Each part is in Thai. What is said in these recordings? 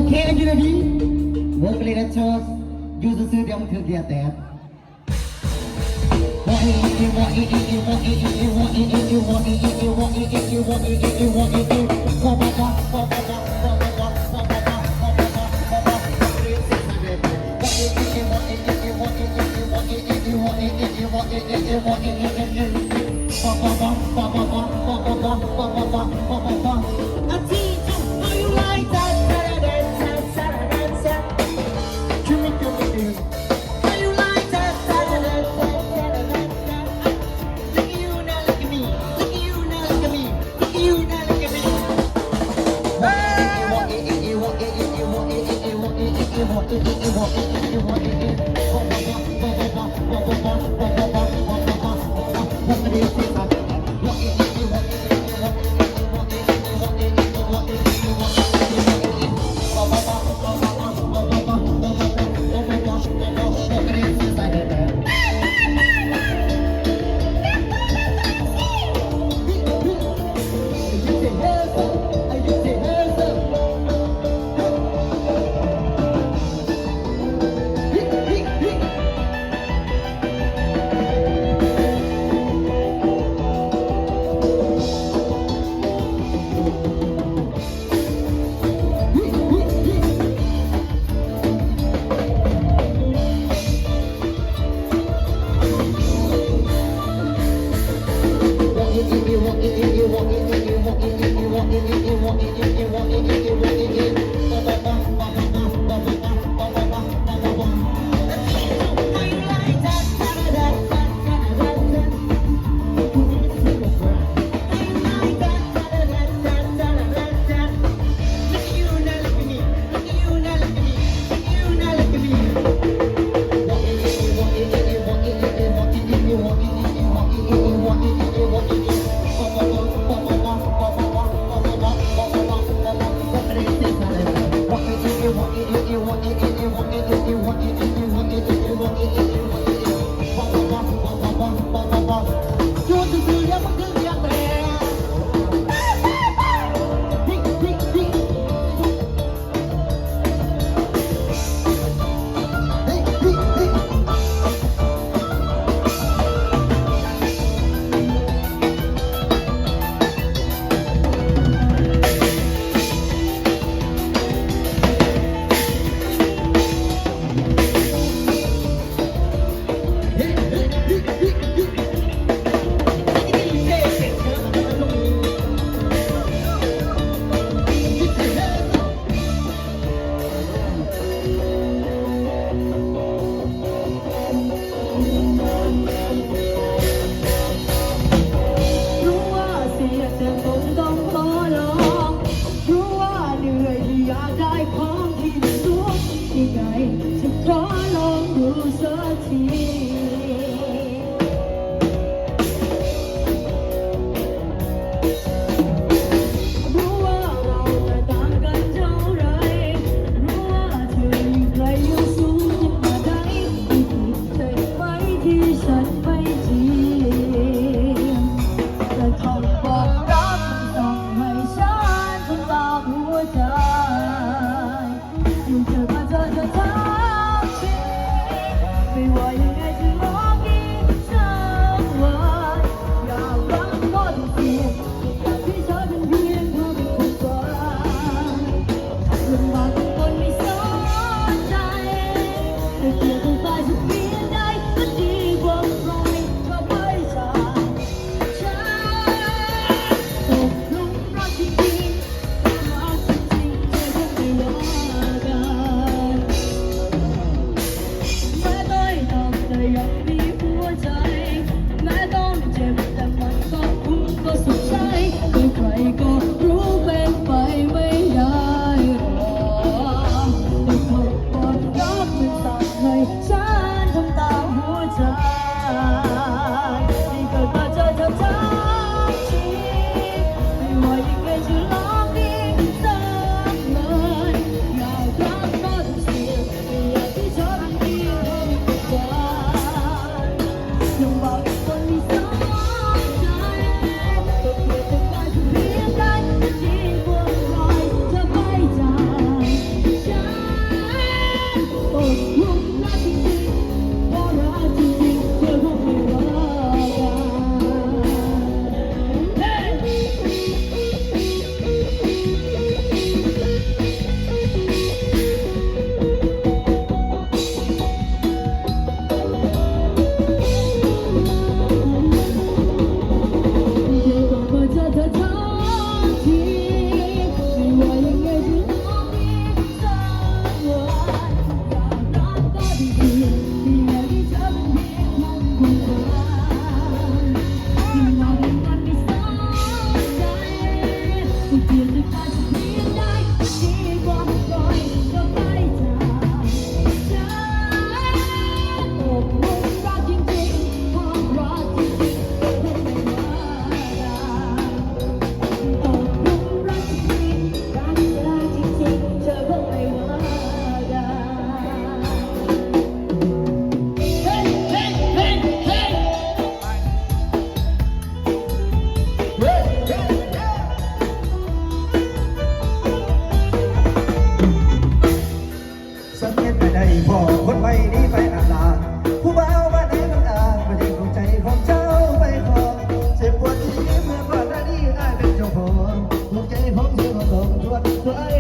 เคอยู่นะพี่โมกเลยนะชอบอยู่ซื่อๆเดี๋ยวมันถือเดียแต่ไม่ว่ายังไง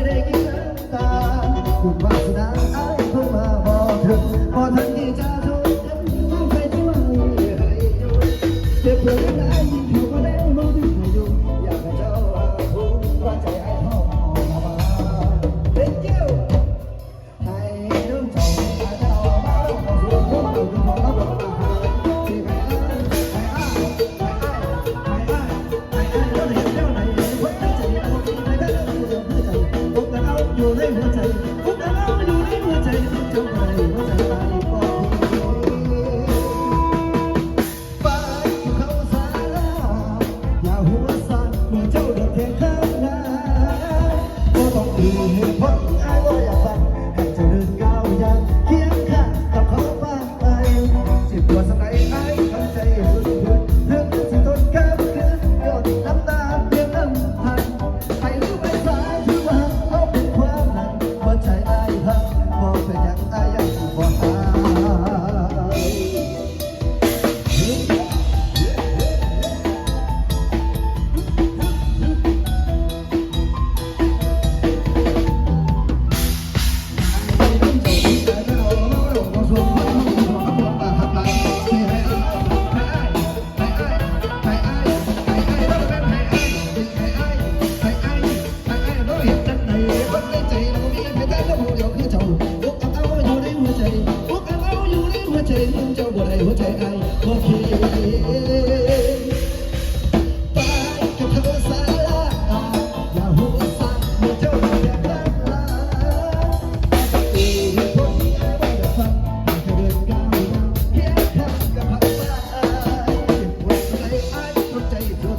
ได้กินน้ำตาคุณวาสนาอายเพิ่งมาบอกถึงพอทันที่จะโทษกันไปช่วยให้อยู่เจ็บเพื่อนได้ยิ่งเท่าก็ได้มองถึงให้อยู่อยากให้เจ้าพูดว่าใจไอ้ท้องมาเป็นเจ้าให้น้ำใจเจ้ามาขอส่วนของเราดูของเราบอกมาที่ให้อ้ายให้อ้ายให้อ้ายให้อ้ายแล้วเห็นเจ้าไหนวัดใจเราไม่ได้เรื่องหัวใจพวกเราอยู่ในหัวใจพวกเราอยู่ในหัวใจเจ้าไหนหัวใจตายก็ไปเขาสาอย่าหัวสั่นเมื่อเจ้าเดือดแทงข้างหน้าก็ต้องมีเหตุผลไอ้ว่าอยากฟังให้เจ้าเดินก้าวอย่างเคียงข้างกับเขาบ้างไปเจ็บปวดสักไหนไอ้ทำใจสุดเพื่อนเรื่องที่ทนกับคืนยอดน้ำตาเพียงน้ำพันไปรู้ไปสายถือว่าเขาเป็นความหนักหัวใจไอ้พังมองเป็นอย่างไอ้ยังบ่หาย เจ้าบ่ได้หัวใจไอ้บ่คิดไปกับเขาสาลาอย่าหัวสั่นเมื่อเจ้าเดือดร้อนอีเหตุผลที่ไอ้ไม่ได้ฟังแค่เดินก้าวเคียงข้างกับผักสายเจ็บปวดใจไอ้ทนใจเพื่อ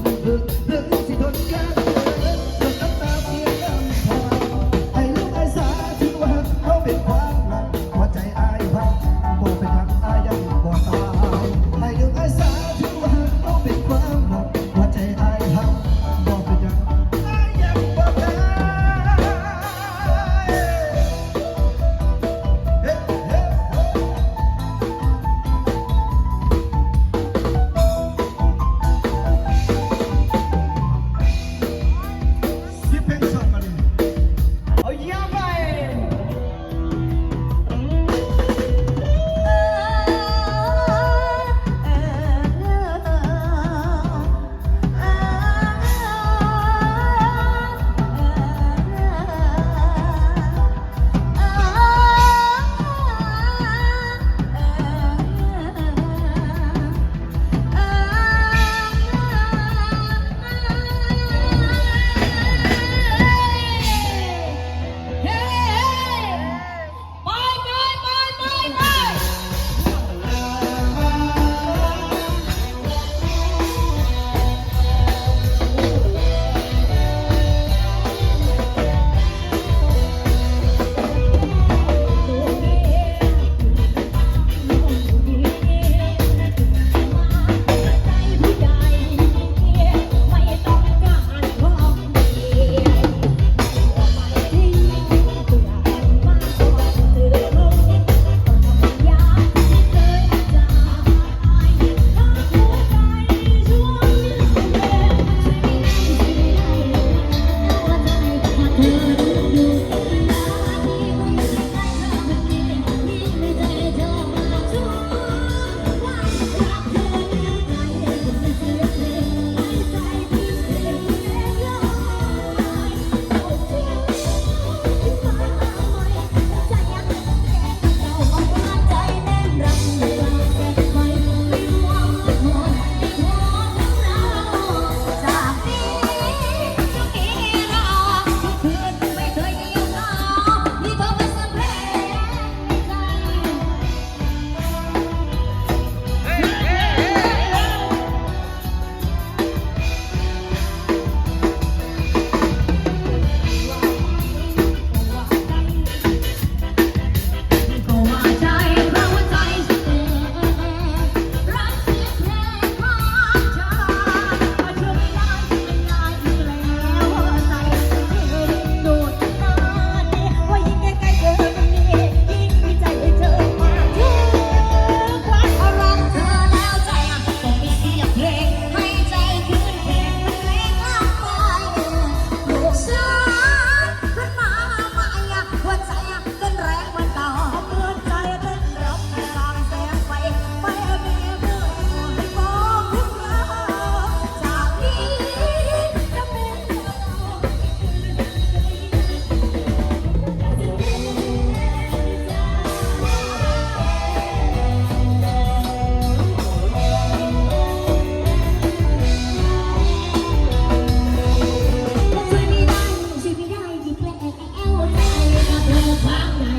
เรื่องที่ทนกันจนน้ำตาเพียงน้ำตาให้ลูกไอ้สาถือว่าเขาเป็นความหลักหัวใจไอ้พังบ่เป็นทางไอ้ยังบ่ ความใหญ่